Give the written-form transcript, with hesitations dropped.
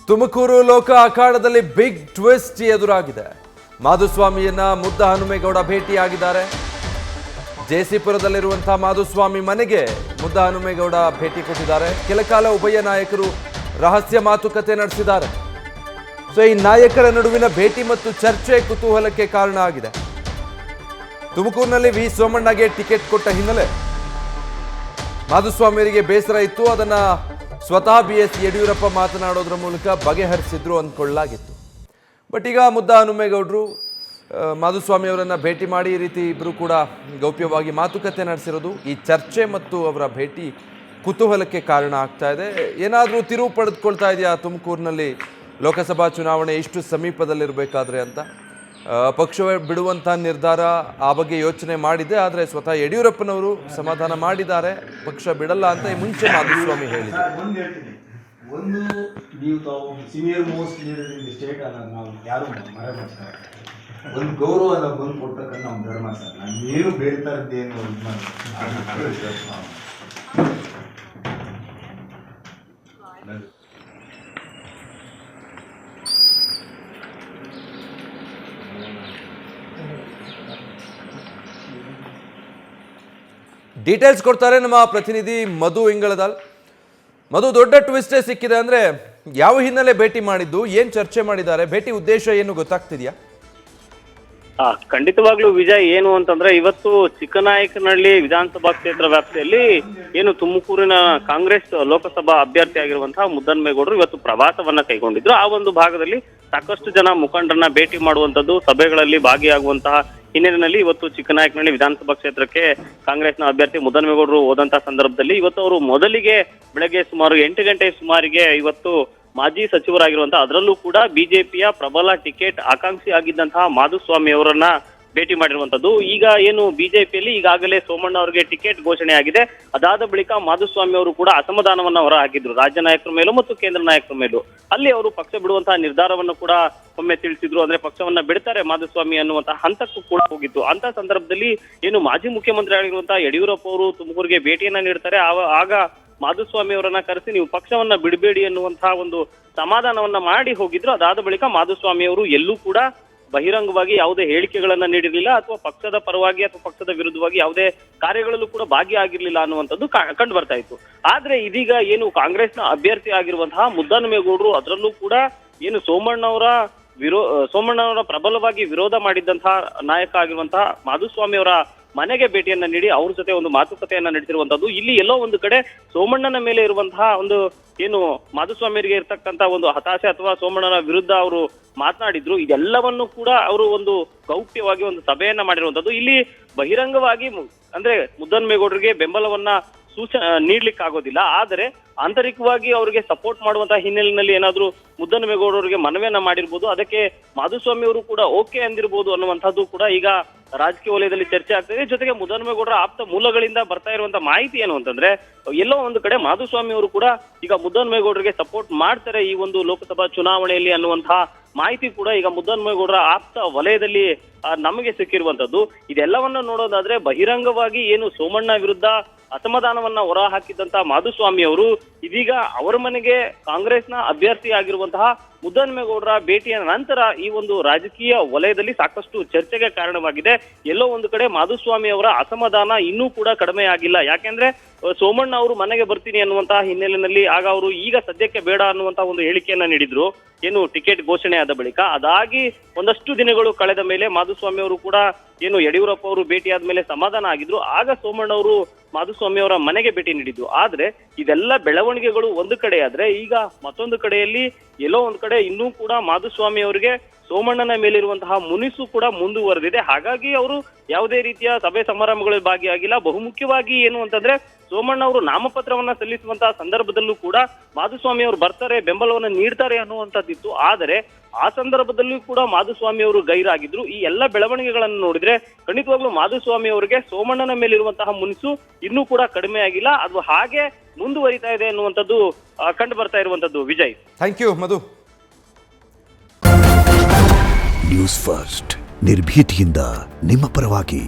ತುಮಕೂರು ಲೋಕ ಅಖಾಡದಲ್ಲಿ big twist ಎದುರಾಗಿದೆ. ಮಾಧುಸ್ವಾಮಿಯನ್ನ ಮುದ್ದ ಹನುಮೇಗೌಡ ಭೇಟಿಯಾಗಿದ್ದಾರೆ. ಜೆಸಿಪುರದಲ್ಲಿರುವಂತಹ ಮಾಧುಸ್ವಾಮಿ ಮನೆಗೆ ಮುದ್ದ ಹನುಮೇಗೌಡ ಭೇಟಿ ಕೊಟ್ಟಿದ್ದಾರೆ. ಕೆಲಕಾಲ ಉಭಯ ನಾಯಕರು ರಹಸ್ಯ ಮಾತುಕತೆ ನಡೆಸಿದ್ದಾರೆ. ಸೊ ಈ ನಾಯಕರ ನಡುವಿನ ಭೇಟಿ ಮತ್ತು ಚರ್ಚೆ ಕುತೂಹಲಕ್ಕೆ ಕಾರಣ ಆಗಿದೆ. ತುಮಕೂರಿನಲ್ಲಿ ವಿ ಸೋಮಣ್ಣಗೆ ಟಿಕೆಟ್ ಕೊಟ್ಟ ಹಿನ್ನೆಲೆ ಮಾಧುಸ್ವಾಮಿಯವರಿಗೆ ಬೇಸರ ಇತ್ತು. ಅದನ್ನ ಸ್ವತಃ BS ಯಡಿಯೂರಪ್ಪ ಮಾತನಾಡೋದ್ರ ಮೂಲಕ ಬಗೆಹರಿಸಿದ್ರು ಅಂದ್ಕೊಳ್ಳಲಾಗಿತ್ತು. ಬಟ್ ಈಗ ಮುದ್ದ ಹನುಮೇಗೌಡರು ಮಾಧುಸ್ವಾಮಿ ಅವರನ್ನ ಭೇಟಿ ಮಾಡಿ ಈ ರೀತಿ ಇಬ್ಬರು ಕೂಡ ಗೌಪ್ಯವಾಗಿ ಮಾತುಕತೆ ನಡೆಸಿರೋದು ಈ ಚರ್ಚೆ ಮತ್ತು ಅವರ ಭೇಟಿ ಕುತೂಹಲಕ್ಕೆ ಕಾರಣ ಆಗ್ತಾ ಇದೆ. ಏನಾದರೂ ತಿರುವು ಪಡೆದುಕೊಳ್ತಾ ಇದೆಯಾ ತುಮಕೂರಿನಲ್ಲಿ ಲೋಕಸಭಾ ಚುನಾವಣೆ ಇಷ್ಟು ಸಮೀಪದಲ್ಲಿರಬೇಕಾದ್ರೆ ಅಂತ? ಪಕ್ಷವೇ ಬಿಡುವಂಥ ನಿರ್ಧಾರ ಆ ಬಗ್ಗೆ ಯೋಚನೆ ಮಾಡಿದೆ. ಆದರೆ ಸ್ವತಃ ಯಡಿಯೂರಪ್ಪನವರು ಸಮಾಧಾನ ಮಾಡಿದ್ದಾರೆ, ಪಕ್ಷ ಬಿಡಲ್ಲ ಅಂತ ಈ ಮುಂಚೆ ಮಾಧುಸ್ವಾಮಿ ಹೇಳಿದ್ದಾರೆ. ಒಂದು ನೀವು ತಾವು senior most leader in the state ಅನ್ನೋದು ನಾವು ಯಾರು ಮರೆಮಾಡ್ತಾರೆ. ಒಂದು ಗೌರವ ಬಂದು ಕೊಡ್ತಕ್ಕಂಥ ನಮ್ಮ ಧರ್ಮ ಸರ್. ನಾನು ಏನು ಬೇಡ್ತಾ ಇದ್ದೇನು ಡೀಟೇಲ್ಸ್ ಕೊಡ್ತಾರೆ ನಮ್ಮ ಪ್ರತಿನಿಧಿ ಮಧು ಇಂಗಳದಾಲ್. ಮಧು, ದೊಡ್ಡ ಟ್ವಿಸ್ಟೇ ಸಿಕ್ಕಿದೆ. ಅಂದ್ರೆ ಯಾವ ಹಿನ್ನೆಲೆ ಭೇಟಿ ಮಾಡಿದ್ದು, ಏನ್ ಚರ್ಚೆ ಮಾಡಿದ್ದಾರೆ, ಭೇಟಿ ಉದ್ದೇಶ ಏನು ಗೊತ್ತಾಗ್ತಿದ್ಯಾ? ಖಂಡಿತವಾಗ್ಲೂ ವಿಜಯ್, ಏನು ಅಂತಂದ್ರೆ ಇವತ್ತು ಚಿಕ್ಕನಾಯಕನಹಳ್ಳಿ ವಿಧಾನಸಭಾ ಕ್ಷೇತ್ರ ವ್ಯಾಪ್ತಿಯಲ್ಲಿ ಏನು ತುಮಕೂರಿನ ಕಾಂಗ್ರೆಸ್ ಲೋಕಸಭಾ ಅಭ್ಯರ್ಥಿ ಆಗಿರುವಂತಹ ಮುದ್ದಹನುಮೇಗೌಡರು ಇವತ್ತು ಪ್ರವಾಸವನ್ನ ಕೈಗೊಂಡಿದ್ರು. ಆ ಒಂದು ಭಾಗದಲ್ಲಿ ಸಾಕಷ್ಟು ಜನ ಮುಖಂಡರನ್ನ ಭೇಟಿ ಮಾಡುವಂತದ್ದು, ಸಭೆಗಳಲ್ಲಿ ಭಾಗಿಯಾಗುವಂತಹ ಹಿನ್ನೆಲೆಯಲ್ಲಿ ಇವತ್ತು ಚಿಕ್ಕನಾಯಕನಹಳ್ಳಿ ವಿಧಾನಸಭಾ ಕ್ಷೇತ್ರಕ್ಕೆ ಕಾಂಗ್ರೆಸ್ನ ಅಭ್ಯರ್ಥಿ ಮುದ್ದಹನುಮೇಗೌಡರು ಹೋದಂತಹ ಸಂದರ್ಭದಲ್ಲಿ ಇವತ್ತು ಅವರು ಮೊದಲಿಗೆ ಬೆಳಗ್ಗೆ ಸುಮಾರು 8 ಗಂಟೆ ಸುಮಾರಿಗೆ ಇವತ್ತು ಮಾಜಿ ಸಚಿವರಾಗಿರುವಂತಹ, ಅದರಲ್ಲೂ ಕೂಡ ಬಿಜೆಪಿಯ ಪ್ರಬಲ ಟಿಕೆಟ್ ಆಕಾಂಕ್ಷಿ ಆಗಿದ್ದಂತಹ ಮಾಧುಸ್ವಾಮಿ ಅವರನ್ನ ಭೇಟಿ ಮಾಡಿರುವಂತದ್ದು. ಈಗ ಏನು ಬಿಜೆಪಿಯಲ್ಲಿ ಈಗಾಗಲೇ ಸೋಮಣ್ಣ ಅವರಿಗೆ ಟಿಕೆಟ್ ಘೋಷಣೆ ಆಗಿದೆ. ಅದಾದ ಬಳಿಕ ಮಾಧುಸ್ವಾಮಿ ಅವರು ಕೂಡ ಅಸಮಾಧಾನವನ್ನ ಹೊರ ಹಾಕಿದ್ರು ರಾಜ್ಯ ನಾಯಕರ ಮೇಲೂ ಮತ್ತು ಕೇಂದ್ರ ನಾಯಕರ ಮೇಲೂ. ಅಲ್ಲಿ ಅವರು ಪಕ್ಷ ಬಿಡುವಂತಹ ನಿರ್ಧಾರವನ್ನು ಕೂಡ ಒಮ್ಮೆ ತಿಳಿಸಿದ್ರು. ಅಂದ್ರೆ ಪಕ್ಷವನ್ನ ಬಿಡ್ತಾರೆ ಮಾಧುಸ್ವಾಮಿ ಅನ್ನುವಂತಹ ಹಂತಕ್ಕೂ ಕೂಡ ಹೋಗಿತ್ತು. ಅಂತ ಸಂದರ್ಭದಲ್ಲಿ ಏನು ಮಾಜಿ ಮುಖ್ಯಮಂತ್ರಿ ಆಗಿರುವಂತಹ ಯಡಿಯೂರಪ್ಪ ಅವರು ತುಮಕೂರಿಗೆ ಭೇಟಿಯನ್ನ ನೀಡ್ತಾರೆ. ಆಗ ಮಾಧುಸ್ವಾಮಿ ಅವರನ್ನ ಕರೆಸಿ ನೀವು ಪಕ್ಷವನ್ನ ಬಿಡಬೇಡಿ ಅನ್ನುವಂತಹ ಒಂದು ಸಮಾಧಾನವನ್ನ ಮಾಡಿ ಹೋಗಿದ್ರು. ಅದಾದ ಬಳಿಕ ಮಾಧುಸ್ವಾಮಿ ಅವರು ಎಲ್ಲೂ ಕೂಡ ಬಹಿರಂಗವಾಗಿ ಯಾವುದೇ ಹೇಳಿಕೆಗಳನ್ನ ನೀಡಿರಲಿಲ್ಲ, ಅಥವಾ ಪಕ್ಷದ ಪರವಾಗಿ ಅಥವಾ ಪಕ್ಷದ ವಿರುದ್ಧವಾಗಿ ಯಾವುದೇ ಕಾರ್ಯಗಳಲ್ಲೂ ಕೂಡ ಭಾಗಿಯಾಗಿರ್ಲಿಲ್ಲ ಅನ್ನುವಂಥದ್ದು ಕಂಡು ಬರ್ತಾ ಇತ್ತು. ಆದ್ರೆ ಇದೀಗ ಏನು ಕಾಂಗ್ರೆಸ್ನ ಅಭ್ಯರ್ಥಿ ಆಗಿರುವಂತಹ ಮುದ್ದಹನುಮೇಗೌಡರು, ಅದರಲ್ಲೂ ಕೂಡ ಏನು ಸೋಮಣ್ಣವರ ಪ್ರಬಲವಾಗಿ ವಿರೋಧ ಮಾಡಿದ್ದಂತಹ ನಾಯಕ ಆಗಿರುವಂತಹ ಮಾಧುಸ್ವಾಮಿ ಅವರ ಮನೆಗೆ ಭೇಟಿಯನ್ನ ನೀಡಿ ಅವ್ರ ಜೊತೆ ಒಂದು ಮಾತುಕತೆಯನ್ನ ನಡೆಸಿರುವಂತದ್ದು. ಇಲ್ಲಿ ಎಲ್ಲೋ ಒಂದು ಕಡೆ ಸೋಮಣ್ಣನ ಮೇಲೆ ಇರುವಂತಹ ಒಂದು ಏನು ಮಾಧುಸ್ವಾಮಿಯವರಿಗೆ ಇರ್ತಕ್ಕಂತ ಒಂದು ಹತಾಶೆ ಅಥವಾ ಸೋಮಣ್ಣನ ವಿರುದ್ಧ ಅವರು ಮಾತನಾಡಿದ್ರು, ಇದೆಲ್ಲವನ್ನು ಕೂಡ ಅವರು ಒಂದು ಗೌಪ್ಯವಾಗಿ ಒಂದು ಸಭೆಯನ್ನ ಮಾಡಿರುವಂತದ್ದು. ಇಲ್ಲಿ ಬಹಿರಂಗವಾಗಿ ಅಂದ್ರೆ ಮುದ್ದಹನುಮೇಗೌಡರಿಗೆ ಬೆಂಬಲವನ್ನ ನೀಡ್ಲಿಕ್ಕೆ ಆಗೋದಿಲ್ಲ. ಆದರೆ ಆಂತರಿಕವಾಗಿ ಅವರಿಗೆ ಸಪೋರ್ಟ್ ಮಾಡುವಂತಹ ಹಿನ್ನೆಲೆಯಲ್ಲಿ ಏನಾದ್ರೂ ಮುದ್ದಹನುಮೇಗೌಡರಿಗೆ ಮನವಿಯನ್ನ ಮಾಡಿರ್ಬೋದು, ಅದಕ್ಕೆ ಮಾಧುಸ್ವಾಮಿ ಅವರು ಕೂಡ ಓಕೆ ಅಂದಿರ್ಬೋದು ಅನ್ನುವಂಥದ್ದು ಕೂಡ ಈಗ ರಾಜಕೀಯ ವಲಯದಲ್ಲಿ ಚರ್ಚೆ ಆಗ್ತದೆ. ಜೊತೆಗೆ ಮುದ್ದಹನುಮೇಗೌಡರ ಆಪ್ತ ಮೂಲಗಳಿಂದ ಬರ್ತಾ ಇರುವಂತಹ ಮಾಹಿತಿ ಏನು ಅಂತಂದ್ರೆ, ಎಲ್ಲೋ ಒಂದು ಕಡೆ ಮಾಧುಸ್ವಾಮಿ ಅವರು ಕೂಡ ಈಗ ಮುದ್ದಹನುಮೇಗೌಡರಿಗೆ ಸಪೋರ್ಟ್ ಮಾಡ್ತಾರೆ ಈ ಒಂದು ಲೋಕಸಭಾ ಚುನಾವಣೆಯಲ್ಲಿ ಅನ್ನುವಂತಹ ಮಾಹಿತಿ ಕೂಡ ಈಗ ಮುದ್ದಹನುಮೇಗೌಡರ ಆಪ್ತ ವಲಯದಲ್ಲಿ ನಮಗೆ ಸಿಕ್ಕಿರುವಂತದ್ದು. ಇದೆಲ್ಲವನ್ನ ನೋಡೋದಾದ್ರೆ ಬಹಿರಂಗವಾಗಿ ಏನು ಸೋಮಣ್ಣ ವಿರುದ್ಧ ಅಸಮಾಧಾನವನ್ನ ಹೊರ ಹಾಕಿದಂತಹ ಮಾಧುಸ್ವಾಮಿ ಅವರು ಇದೀಗ ಅವರ ಮನೆಗೆ ಕಾಂಗ್ರೆಸ್ನ ಅಭ್ಯರ್ಥಿ ಆಗಿರುವಂತಹ ಮುದ್ದಹನುಮೇಗೌಡರ ಭೇಟಿಯ ನಂತರ ಈ ಒಂದು ರಾಜಕೀಯ ವಲಯದಲ್ಲಿ ಸಾಕಷ್ಟು ಚರ್ಚೆಗೆ ಕಾರಣವಾಗಿದೆ. ಎಲ್ಲೋ ಒಂದು ಕಡೆ ಮಾಧುಸ್ವಾಮಿ ಅವರ ಅಸಮಾಧಾನ ಇನ್ನೂ ಕೂಡ ಕಡಿಮೆ ಆಗಿಲ್ಲ. ಯಾಕೆಂದ್ರೆ ಸೋಮಣ್ಣ ಅವರು ಮನೆಗೆ ಬರ್ತೀನಿ ಅನ್ನುವಂತಹ ಹಿನ್ನೆಲೆಯಲ್ಲಿ ಆಗ ಅವರು ಈಗ ಸದ್ಯಕ್ಕೆ ಬೇಡ ಅನ್ನುವಂತಹ ಒಂದು ಹೇಳಿಕೆಯನ್ನ ನೀಡಿದ್ರು ಏನು ಟಿಕೆಟ್ ಘೋಷಣೆ ಆದ ಬಳಿಕ. ಅದಾಗಿ ಒಂದಷ್ಟು ದಿನಗಳು ಕಳೆದ ಮೇಲೆ ಮಾಧುಸ್ವಾಮಿ ಅವರು ಕೂಡ ಏನು ಯಡಿಯೂರಪ್ಪ ಅವರು ಭೇಟಿಯಾದ ಮೇಲೆ ಸಮಾಧಾನ ಆಗಿದ್ರು. ಆಗ ಸೋಮಣ್ಣ ಅವರು ಮಾಧುಸ್ವಾಮಿ ಅವರ ಮನೆಗೆ ಭೇಟಿ ನೀಡಿದ್ರು. ಆದ್ರೆ ಇದೆಲ್ಲ ಬೆಳವಣಿಗೆಗಳು ಒಂದು ಕಡೆ ಆದ್ರೆ, ಈಗ ಮತ್ತೊಂದು ಕಡೆಯಲ್ಲಿ ಎಲ್ಲೋ ಒಂದು ಕಡೆ ಇನ್ನೂ ಕೂಡ ಮಾಧುಸ್ವಾಮಿ ಅವರಿಗೆ ಸೋಮಣ್ಣನ ಮೇಲಿರುವಂತಹ ಮುನಿಸು ಕೂಡ ಮುಂದುವರೆದಿದೆ. ಹಾಗಾಗಿ ಅವರು ಯಾವುದೇ ರೀತಿಯ ಸಭೆ ಸಮಾರಂಭಗಳಲ್ಲಿ ಭಾಗಿಯಾಗಿಲ್ಲ. ಬಹುಮುಖ್ಯವಾಗಿ ಏನು ಅಂತಂದ್ರೆ, ಸೋಮಣ್ಣ ಅವರು ನಾಮಪತ್ರವನ್ನ ಸಲ್ಲಿಸುವಂತಹ ಸಂದರ್ಭದಲ್ಲೂ ಕೂಡ ಮಾಧುಸ್ವಾಮಿ ಅವರು ಬರ್ತಾರೆ, ಬೆಂಬಲವನ್ನ ನೀಡ್ತಾರೆ ಅನ್ನುವಂಥದ್ದಿತ್ತು. ಆದರೆ ಆ ಸಂದರ್ಭದಲ್ಲೂ ಕೂಡ ಮಾಧುಸ್ವಾಮಿ ಅವರು ಗೈರಾಗಿದ್ರು. ಈ ಎಲ್ಲ ಬೆಳವಣಿಗೆಗಳನ್ನು ನೋಡಿದ್ರೆ ಖಂಡಿತವಾಗ್ಲೂ ಮಾಧುಸ್ವಾಮಿ ಅವರಿಗೆ ಸೋಮಣ್ಣನ ಮೇಲಿರುವಂತಹ ಮುನಿಸು ಇನ್ನೂ ಕೂಡ ಕಡಿಮೆ ಆಗಿಲ್ಲ, ಅದು ಹಾಗೆ ಮುಂದುವರಿತಾ ಇದೆ ಅನ್ನುವಂಥದ್ದು ಕಂಡು ಬರ್ತಾ ಇರುವಂತದ್ದು. Vijay, thank you Madhu. News first ನಿರ್ಭೀತಿಯಿಂದ ನಿಮ್ಮ ಪರವಾಗಿ.